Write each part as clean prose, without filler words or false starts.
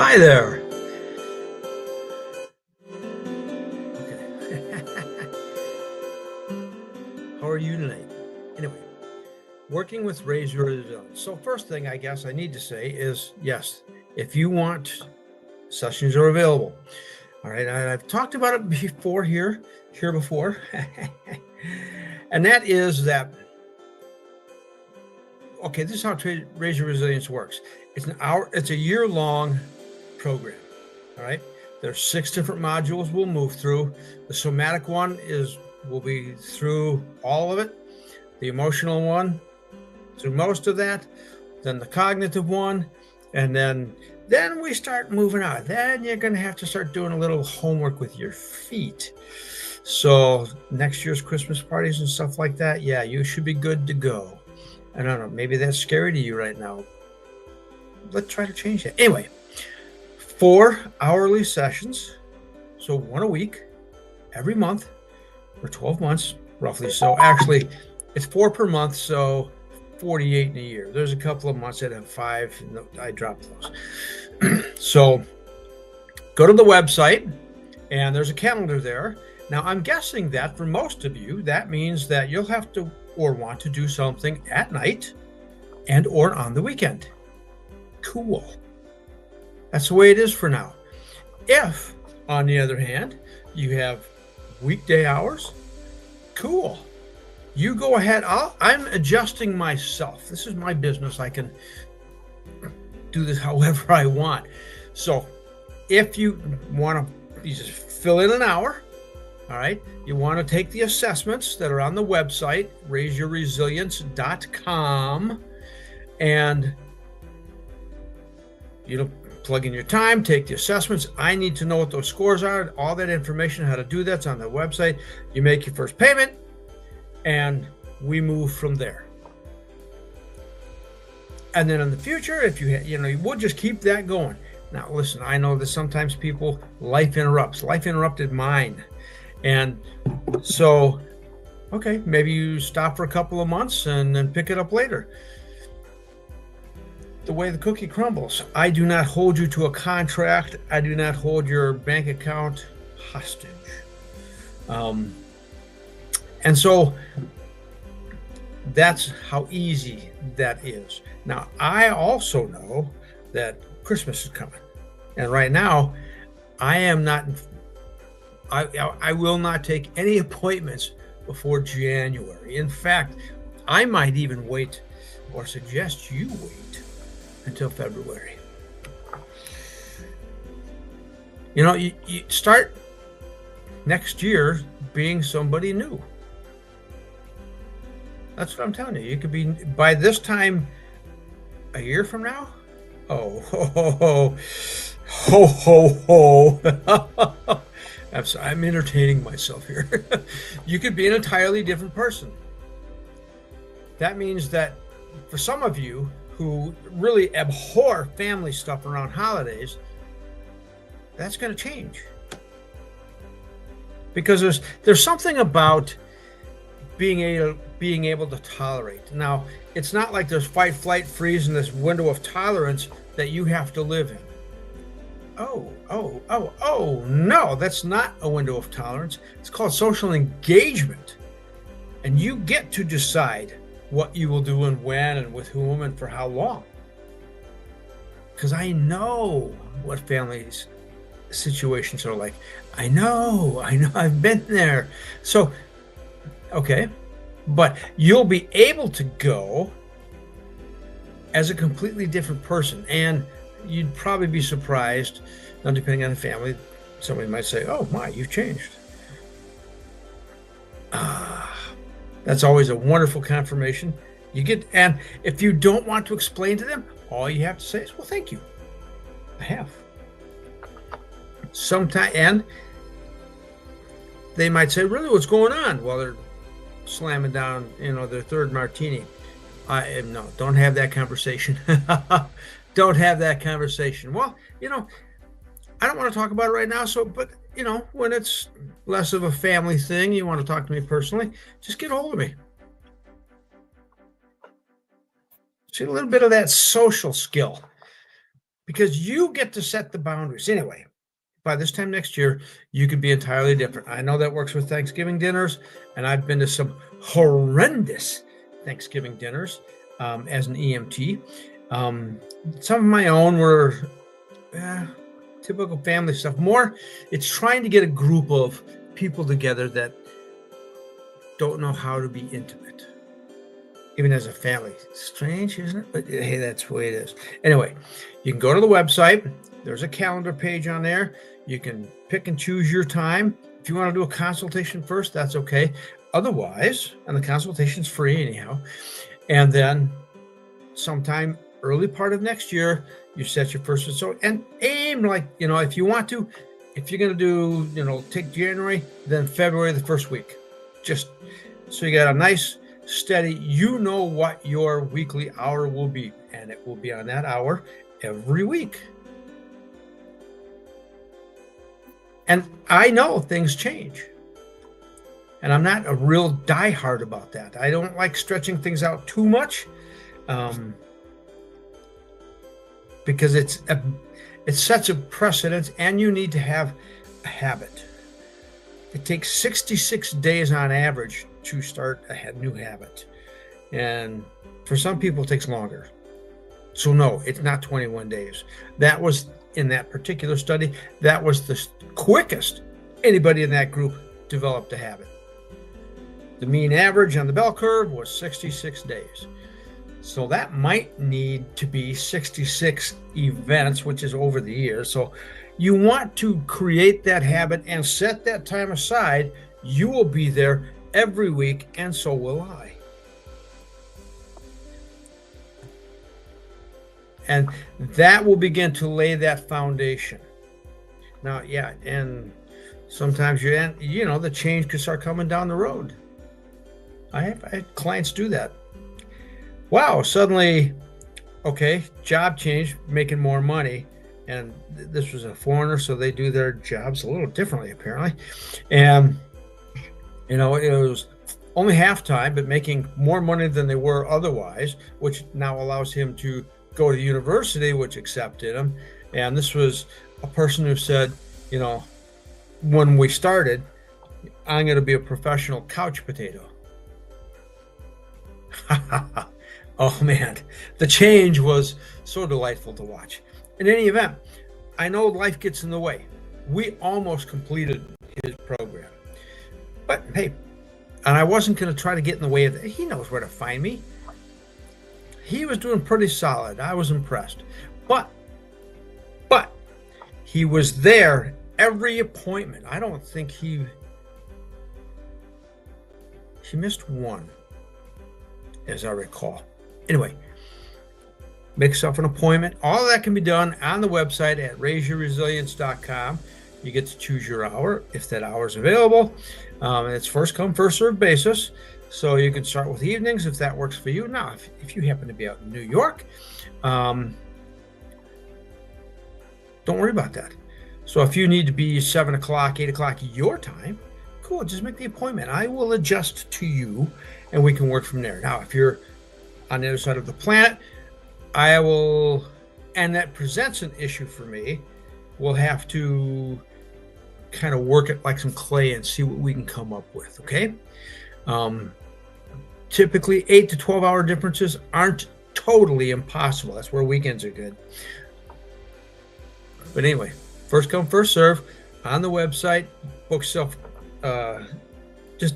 Hi there. Okay. How are you tonight? Anyway, working with Raise Your Resilience. So first thing I guess I need to say is, yes, if you want, sessions are available. All right, and I've talked about it before here before. And that is that, okay, this is how Raise Your Resilience works. It's a year-long program. All right. There's 6 different modules we'll move through. The somatic one will be through all of it. The emotional one through most of that. Then the cognitive one, and then we start moving on. Then you're going to have to start doing a little homework with your feet. So next year's Christmas parties and stuff like that, yeah, you should be good to go. I don't know, maybe that's scary to you right now. Let's try to change that. Anyway, 4 hourly sessions, so 1 a week, every month for 12 months, roughly. So actually, it's 4 per month, so 48 in a year. There's a couple of months that have 5. No, I dropped those. So go to the website, and there's a calendar there. Now, I'm guessing that for most of you, that means that you'll have to or want to do something at night and or on the weekend. Cool. That's the way it is for now. If, on the other hand, you have weekday hours, cool. You go ahead. I'm adjusting myself. This is my business. I can do this however I want. So if you want to, you just fill in an hour. All right. You want to take the assessments that are on the website, raiseyourresilience.com, and plug in your time, take the assessments. I need to know what those scores are. All that information, how to do that's on the website. You make your first payment, and we move from there. And then in the future, if we'll just keep that going. Now, listen, I know that sometimes life interrupts. Life interrupted mine. And so, okay, maybe you stop for a couple of months and then pick it up later. The way the cookie crumbles. I do not hold you to a contract. I do not hold your bank account hostage. And so that's how easy that is. Now, I also know that Christmas is coming. And right now, I will not take any appointments before January. In fact, I might even wait or suggest you wait until February. You start next year being somebody new. That's what I'm telling you. You could be, by this time a year from now, ho, ho, ho, ho, ho. I'm entertaining myself here. You could be an entirely different person. That means that for some of you who really abhor family stuff around holidays, that's going to change. Because there's something about being able to tolerate. Now, it's not like there's fight, flight, freeze in this window of tolerance that you have to live in. Oh, no, that's not a window of tolerance. It's called social engagement. And you get to decide what you will do and when and with whom and for how long. Because I know what families' situations are like. I know, I've been there. So, okay, but you'll be able to go as a completely different person. And you'd probably be surprised, now depending on the family, somebody might say, oh my, you've changed. That's always a wonderful confirmation. And if you don't want to explain to them, all you have to say is, well, thank you. I have. And they might say, really, what's going on? Well, they're slamming down, their third martini. No, don't have that conversation. Don't have that conversation. Well, I don't want to talk about it right now. But when it's less of a family thing, you want to talk to me personally, just get a hold of me. See, a little bit of that social skill. because you get to set the boundaries. Anyway, by this time next year, you could be entirely different. I know that works with Thanksgiving dinners, and I've been to some horrendous Thanksgiving dinners as an EMT. Some of my own were typical family stuff. More, it's trying to get a group of people together that don't know how to be intimate, even as a family. Strange, isn't it? But hey, that's the way it is. Anyway, you can go to the website. There's a calendar page on there. You can pick and choose your time. If you want to do a consultation first, that's okay. Otherwise, and the consultation's free anyhow. And then sometime early part of next year, you set your first result and aim, like, if you want to, if you're going to do, take January, then February, the first week. Just so you got a nice, steady, what your weekly hour will be. And it will be on that hour every week. And I know things change. And I'm not a real diehard about that. I don't like stretching things out too much, because it sets a precedent, and you need to have a habit. It takes 66 days on average to start a new habit. And for some people, it takes longer. So no, it's not 21 days. That was, in that particular study, that was the quickest anybody in that group developed a habit. The mean average on the bell curve was 66 days. So that might need to be 66 events, which is over the years. So you want to create that habit and set that time aside. You will be there every week, and so will I. And that will begin to lay that foundation. Now, yeah, and sometimes the change could start coming down the road. I had clients do that. Wow, suddenly, okay, job change, making more money. And this was a foreigner, so they do their jobs a little differently, apparently. And, it was only half time, but making more money than they were otherwise, which now allows him to go to university, which accepted him. And this was a person who said, when we started, I'm going to be a professional couch potato. Oh man, the change was so delightful to watch. In any event, I know life gets in the way. We almost completed his program. But hey, and I wasn't going to try to get in the way of it. He knows where to find me. He was doing pretty solid. I was impressed. But he was there every appointment. I don't think he missed one, as I recall. Anyway, make yourself an appointment. All of that can be done on the website at raiseyourresilience.com. You get to choose your hour if that hour is available. It's first come, first served basis. So you can start with evenings if that works for you. Now, if you happen to be out in New York, don't worry about that. So if you need to be 7 o'clock, 8 o'clock your time, cool, just make the appointment. I will adjust to you and we can work from there. Now, if you're on the other side of the planet, and that presents an issue for me, we'll have to kind of work it like some clay and see what we can come up with, okay? Typically 8 to 12 hour differences aren't totally impossible. That's where weekends are good. But anyway, first come, first serve on the website. Just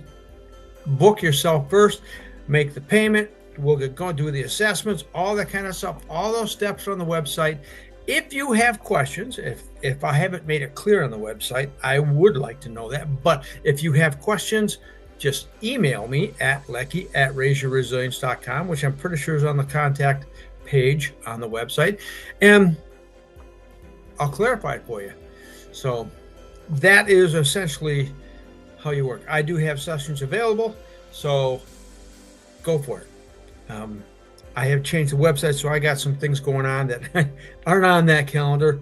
book yourself first, make the payment. We'll get going, do the assessments, all that kind of stuff. All those steps are on the website. If you have questions, if I haven't made it clear on the website, I would like to know that. But if you have questions, just email me at lecky@raiseyourresilience.com, which I'm pretty sure is on the contact page on the website. And I'll clarify it for you. So that is essentially how you work. I do have sessions available, so go for it. I have changed the website, so I got some things going on that aren't on that calendar.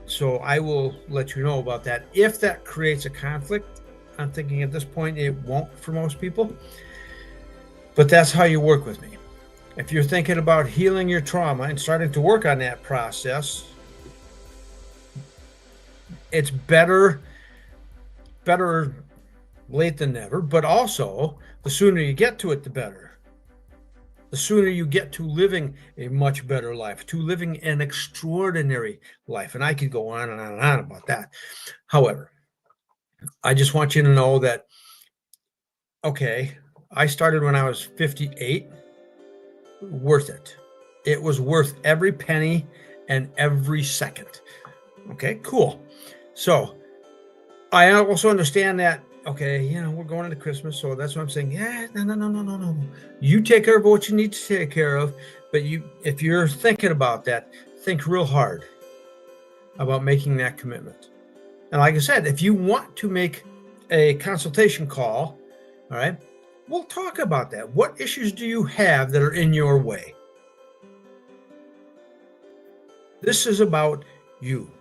So I will let you know about that. If that creates a conflict, I'm thinking at this point it won't for most people. But that's how you work with me. If you're thinking about healing your trauma and starting to work on that process, it's better late than never, but also the sooner you get to it, the better. The sooner you get to living a much better life, to living an extraordinary life. And I could go on and on and on about that. However, I just want you to know that, okay, I started when I was 58. Worth it. It was worth every penny and every second. Okay, cool. So I also understand that, okay, we're going into Christmas, so that's what I'm saying. Yeah, no. You take care of what you need to take care of, but if you're thinking about that, think real hard about making that commitment. And like I said, if you want to make a consultation call, all right, we'll talk about that. What issues do you have that are in your way? This is about you.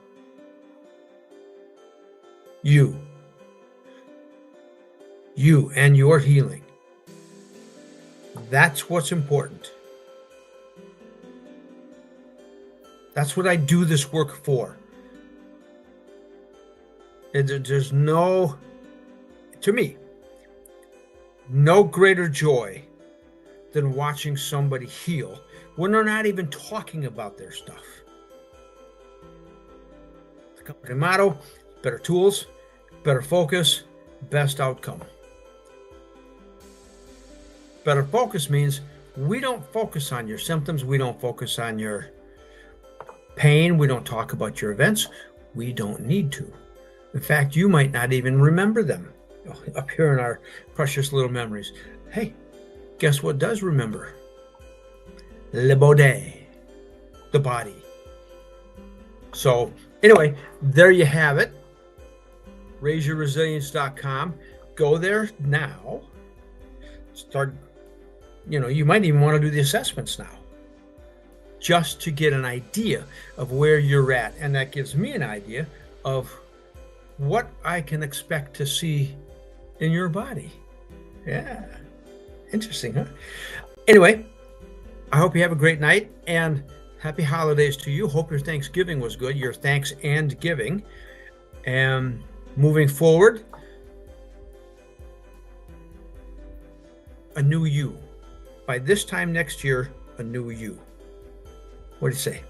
You and your healing. That's what's important. That's what I do this work for. There's to me, no greater joy than watching somebody heal when they're not even talking about their stuff. The company motto: better tools, better focus, best outcome. Better focus means we don't focus on your symptoms. We don't focus on your pain. We don't talk about your events. We don't need to. In fact, you might not even remember them up here in our precious little memories. Hey, guess what does remember? Le body, the body. So anyway, there you have it. RaiseYourResilience.com. Go there now. Start, you might even want to do the assessments now, just to get an idea of where you're at. And that gives me an idea of what I can expect to see in your body. Yeah. Interesting, huh? Anyway, I hope you have a great night and happy holidays to you. Hope your Thanksgiving was good, your thanks and giving. And moving forward, a new you. By this time next year, a new you. What do you say?